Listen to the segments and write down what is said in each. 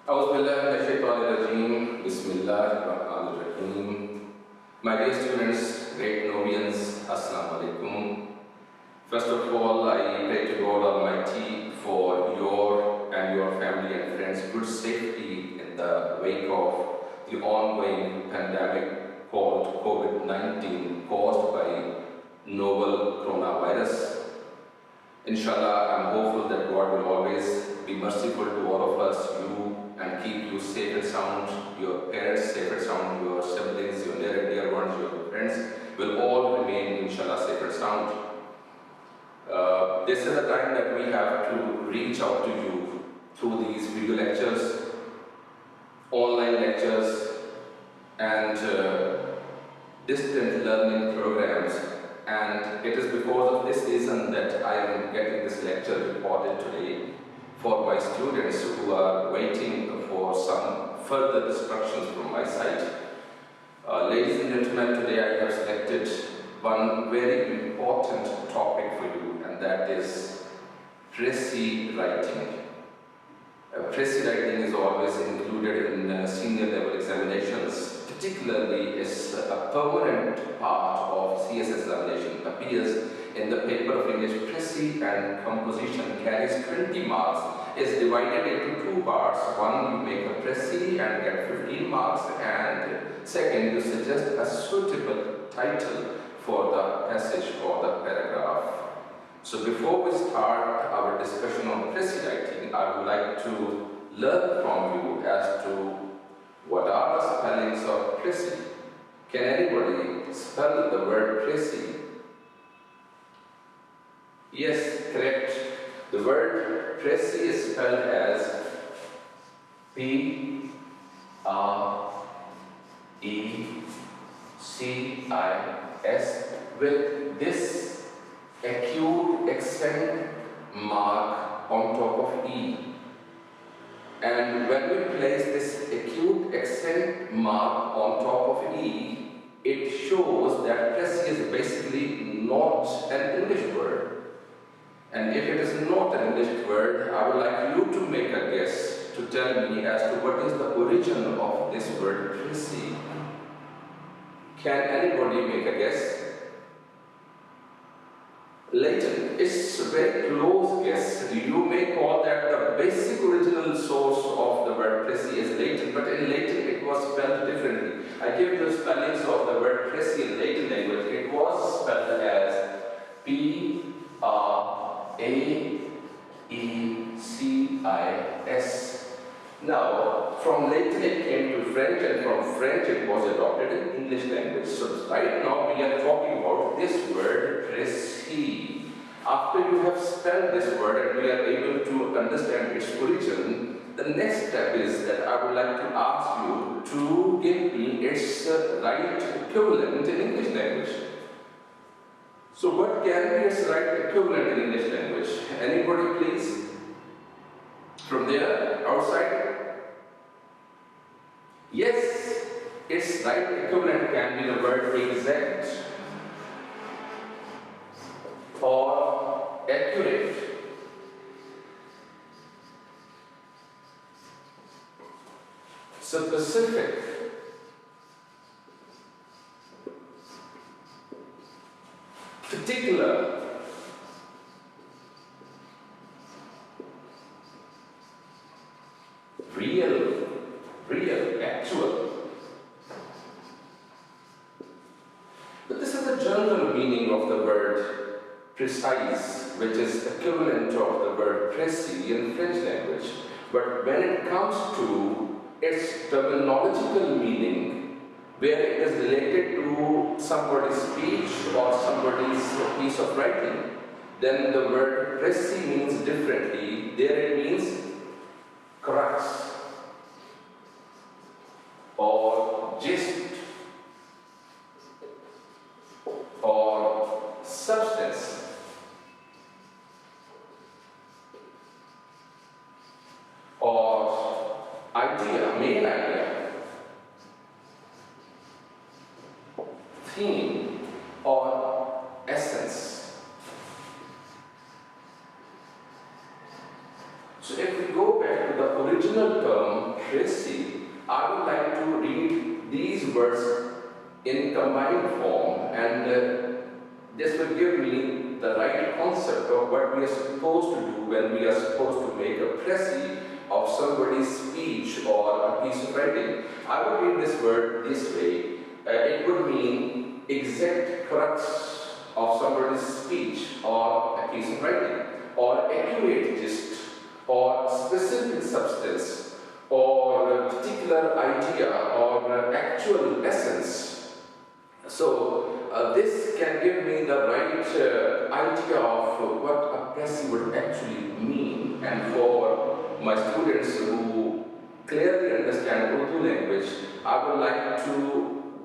أعوذ بالله من الشيطان الرجيم. بسم الله الرحمن الرحيم. My dear students, great Novians, Assalamu alaikum. First of all, I pray to God Almighty for your and your family and friends good safety in the wake of the ongoing pandemic called COVID-19 caused by novel coronavirus. Inshallah, I'm hopeful that God will always be merciful to all of us, you, and keep you safe and sound, your parents safe and sound, your siblings, your near and dear ones, your friends will all remain, inshallah, safe and sound. This is the time that we have to reach out to you through these video lectures, online lectures, and distant learning programs. And it is because of this reason that I am getting this lecture recorded today for my students who are waiting for some further instructions from my side. Ladies and gentlemen, today I have selected one very important topic for you, and that is Précis writing. Précis writing is always included in senior level examinations. Particularly is a permanent part of CS examination, appears in the paper of English. Précis and composition carries 20 marks, is divided into two parts. One, you make a précis and get 15 marks, and second, you suggest a suitable title for the passage or the paragraph. So before we start our discussion on précis writing, I would like to learn from you as to what are the spellings of précis. Can anybody spell the word précis? Yes, correct. The word précis is spelled as P-R-E-C-I-S with this acute accent mark on top of E. And when we place this acute accent mark on top of E, it shows that précis is basically not an English word. And if it is not an English word, I would like you to make a guess to tell me as to what is the origin of this word précis. Can anybody make a guess? Latent. It's a very close guess. You may call that the basic original source of the word précis is latent, but in Latin it was spelled differently. I give you the spellings of the word précis in Latin language. It was spelled as P-R-A-E-C-I-S. Now, from Latin it came to French, and from French it was adopted in English language. So right now we are talking about this word précis. After you have spelled this word and we are able to understand its origin, the next step is that I would like to ask you to give me its right equivalent in English language. So what can be its right equivalent in English language? Anybody please? From there, outside? Yes, its right equivalent can be the word exact or accurate. Specific. Particular. Real, actual. But this is the general meaning of the word precise, which is equivalent of the word précis in French language. But when it comes to its terminological meaning, where it is related to somebody's speech or somebody's piece of writing, then the word précis means differently. There it means crux, or gist, or substance, or idea, main idea, theme, or essence. So if we go back to the the original term précis, I would like to read these words in combined form, and this will give me the right concept of what we are supposed to do when we are supposed to make a précis of somebody's speech or a piece of writing. I would read this word this way. It would mean exact crux of somebody's speech or a piece of writing, or accurate gist, or specific substance, or a particular idea, or actual essence. So this can give me the right idea of what a précis would actually mean, and for my students who clearly understand Urdu language, I would like to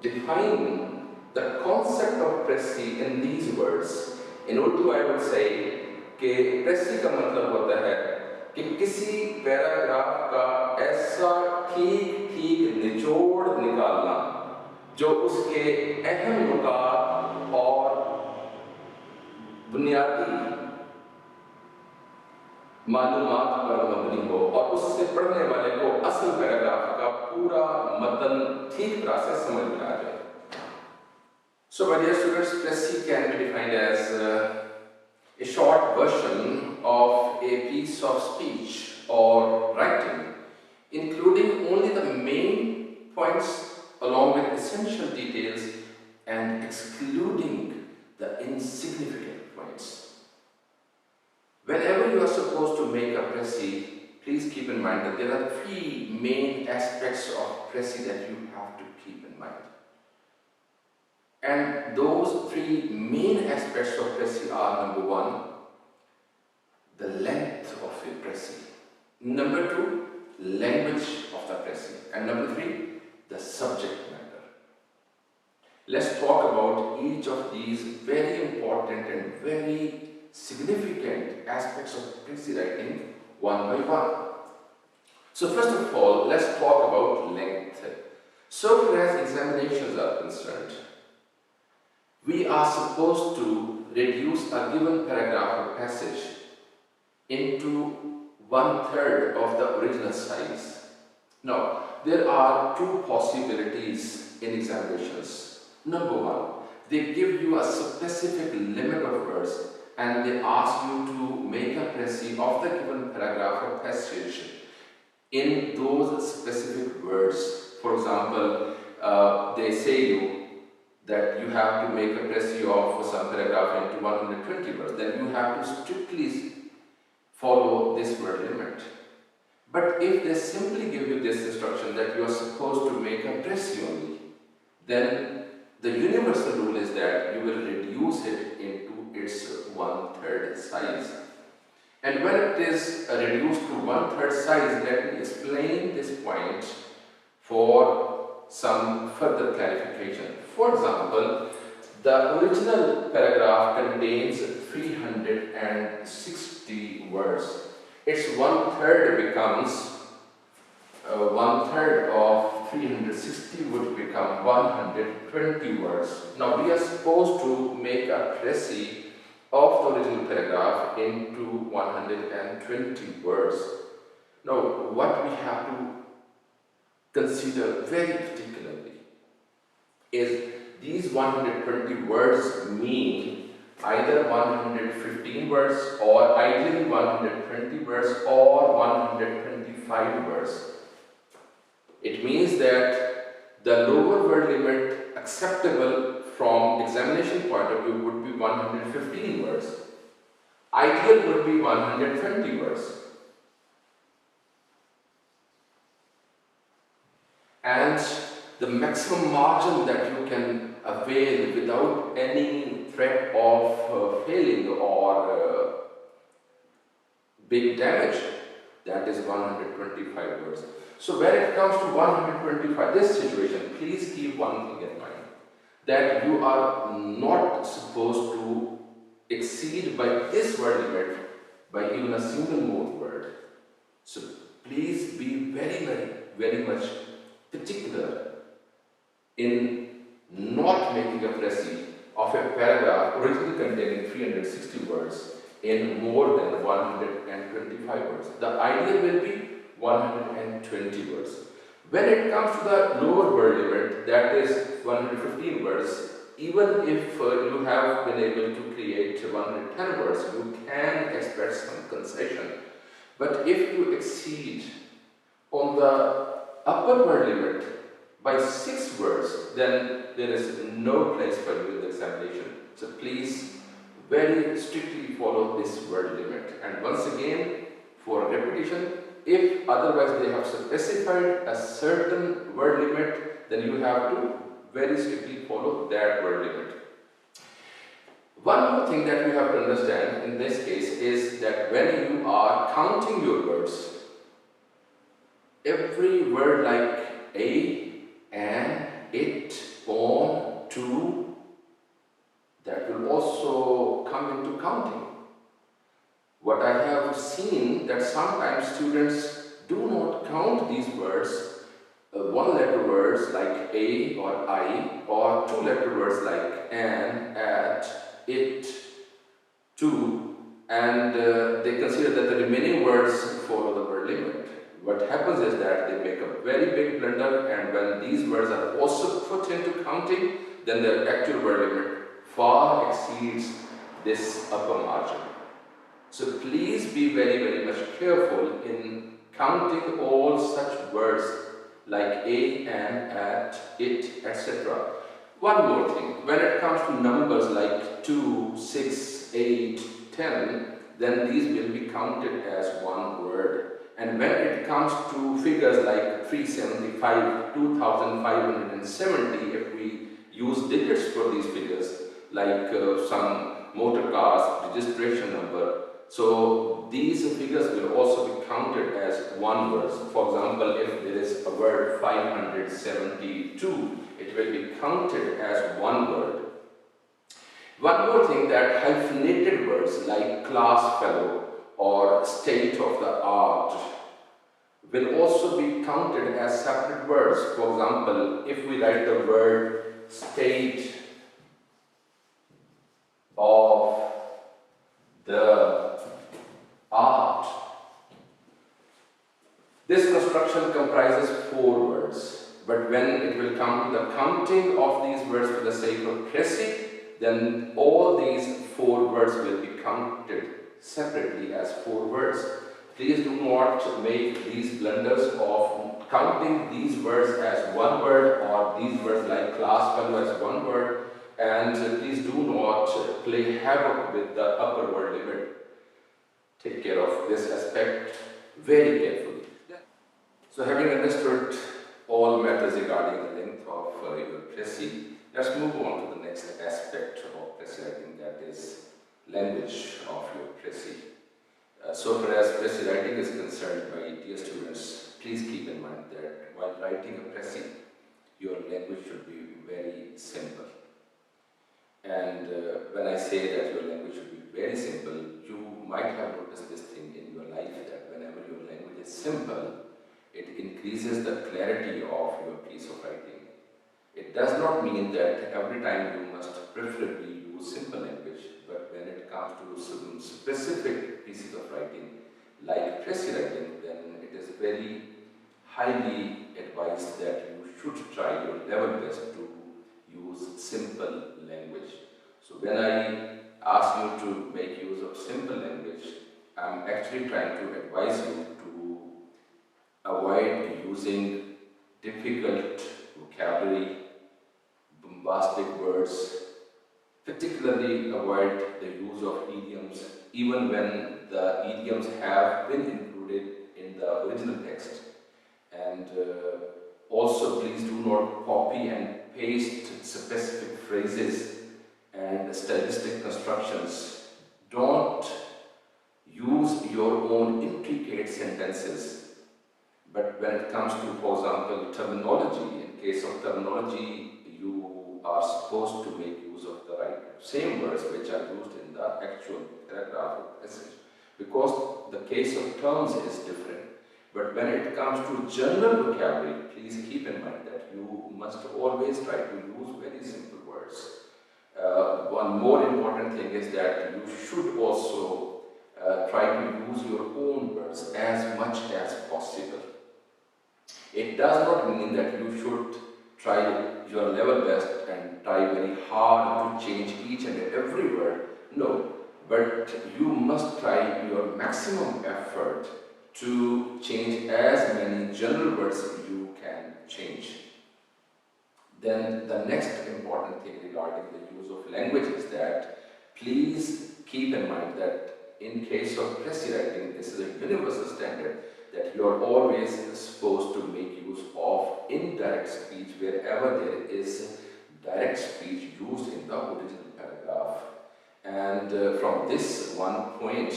define the concept of précis in these words. In Urdu I would say कि précis का मतलब होता है कि किसी paragraph का ऐसा ठीक निचोड़ निकालना जो उसके अहम नुकात और बुनियादी मालूमात पर मबनी हो, और उससे पढ़ने वाले को असल पैराग्राफ का पूरा मतन ठीक तरह से समझ में आ जाए. So, my dear students, précis can be defined as a short version of a piece of speech or writing, including only the main points along with essential details and excluding the insignificant points. Whenever you are supposed to make a précis, please keep in mind that there are three main aspects of précis that you have to keep in mind. And those three main aspects of précis are: number one, the length of a précis; number two, language of the précis; and number three, the subject matter. Let's talk about each of these very important and very significant aspects of précis writing one by one. So first of all, let's talk about length. So far as examinations are concerned, we are supposed to reduce a given paragraph or passage into 1/3 of the original size. Now, there are two possibilities in examinations. Number one, they give you a specific limit of words and they ask you to make a précis of the given paragraph or passage in those specific words. For example, they say you that you have to make a précis of some paragraph into 120 words. Then you have to strictly follow this word limit. But if they simply give you this instruction that you are supposed to make a précis only, then the universal rule is that you will reduce it into its 1/3 size. And when it is reduced to 1/3 size, let me explain this point for some further clarification. For example, the original paragraph contains 360 words. Its 1/3 becomes 1/3 of 360 would become 120 words. Now we are supposed to make a précis of the original paragraph into 120 words. Now what we have to consider very particularly is these 120 words mean either 115 words or ideally 120 words or 125 words. It means that the lower word limit acceptable from examination point of view would be 115 words. Ideal would be 120 words. And the maximum margin that you can avail without any threat of failing or big damage, that is 125 words. So when it comes to 125, this situation, please keep one thing in mind, that you are not supposed to exceed by this word limit by even a single more word. So please be very much particular in not making a précis of a paragraph originally containing 360 words in more than 125 words. The ideal will be 120 words. When it comes to the lower word limit, that is 115 words, even if you have been able to create 110 words, you can expect some concession. But if you exceed on the upper word limit by 6 words, then there is no place for you in the examination. So please very strictly follow this word limit. And once again, for repetition, if otherwise they have specified a certain word limit, then you have to very strictly follow that word limit. One more thing that you have to understand in this case is that when you are counting your words, every word like a, and, it, on, to, that will also come into counting. What I have seen that sometimes students do not count these words, one-letter words like a or I, or two-letter words like an, at, it, to, and they consider that the remaining words follow the word limit. What happens is that they make a very big blunder, and when these words are also put into counting, then the actual word limit far exceeds this upper margin. So please be very much careful in counting all such words like a, an, at, it, etc. One more thing, when it comes to numbers like 2, 6, 8, 10, then these will be counted as one word. And when it comes to figures like 375, 2570, if we use digits for these figures, like some motor car's registration number, so these figures will also be counted as one word. For example, if there is a word 572, it will be counted as one word. One more thing, that hyphenated words like class fellow or state of the art will also be counted as separate words. For example, if we write the word state of the art, this construction comprises 4 words, but when it will come to the counting of these words for the sake of Précis, then all these 4 words will be counted separately as 4 words. Please do not make these blunders of counting these words as one word, or these words like class fellow as one word, and please do not play havoc with the upper word limit. Take care of this aspect very carefully. So having understood all matters regarding the length of your Précis, let's move on to the next aspect of Précis writing, that is language of your Précis. So far as Précis writing is concerned, my dear students, please keep in mind that while writing a Précis, your language should be very simple. And when I say that your language should be very simple, you might have noticed this thing in your life, that whenever your language is simple, it increases the clarity of your piece of writing. It does not mean that every time you must preferably use simple language, but when it comes to some specific pieces of writing, like Précis writing, then it is very highly advised that you should try your level best to use simple language. So when I ask you to make use of simple language, I am actually trying to advise you to avoid using difficult vocabulary, bombastic words, particularly avoid the use of idioms, even when the idioms have been included in the original text. And also please do not copy and paste specific phrases and stylistic constructions. Don't use your own intricate sentences. But when it comes to, for example, terminology, in case of terminology, you are supposed to make use of the same words which are used in the actual paragraph or passage, because the case of terms is different. But when it comes to general vocabulary, please keep in mind that you must always try to use very simple words. One more important thing is that you should also try to use your own words as much as possible. It does not mean that you should try your level best and try very hard to change each and every word. No, but you must try your maximum effort to change as many general words you can change. Then the next important thing regarding the use of language is that please keep in mind that in case of Précis writing, this is a universal standard that you are always supposed to make use of indirect speech wherever there is direct speech used in the original paragraph. And from this one point,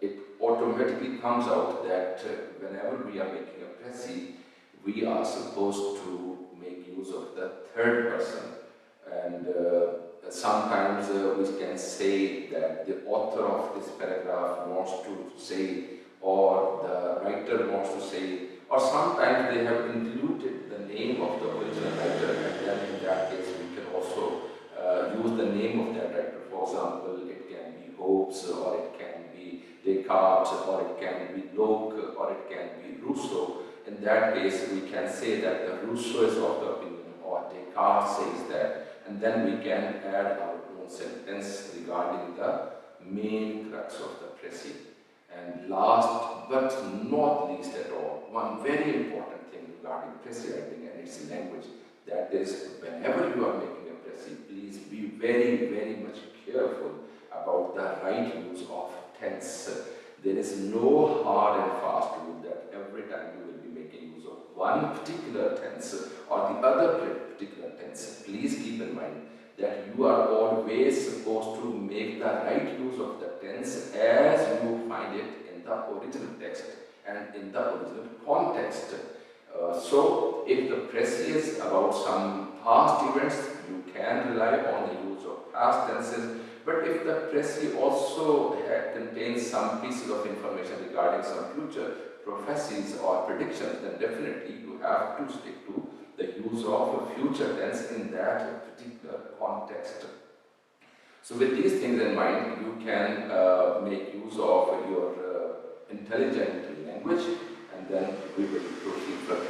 it automatically comes out that whenever we are making a Précis, we are supposed to make use of the third person. And sometimes we can say that the author of this paragraph wants to say, or the writer wants to say, or sometimes they have included the name of the original writer, and then in that case we can also use the name of that writer. For example, it can be Hobbes, or it can be Descartes, or it can be Locke, or it can be Rousseau. In that case, we can say that the Rousseau is of the opinion, or Descartes says that, and then we can add our own sentence regarding the main crux of the Précis. And last but not least at all, one very important thing regarding Précis writing and its language, that is, whenever you are making a Précis, please be very, very much careful about the right use of tense. There is no hard and fast rule that every time you will be making use of one particular tense or the other particular tense. Please keep in mind that you are always supposed to make the right use of the tense as you find it in the original text and in the original context. So, if the Précis is about some past events, you can rely on the use of past tenses. But if the Précis also contains some pieces of information regarding some future prophecies or predictions, then definitely you have to stick to the use of a future tense in that particular context. So with these things in mind, you can make use of your intelligent language, and then we will proceed further.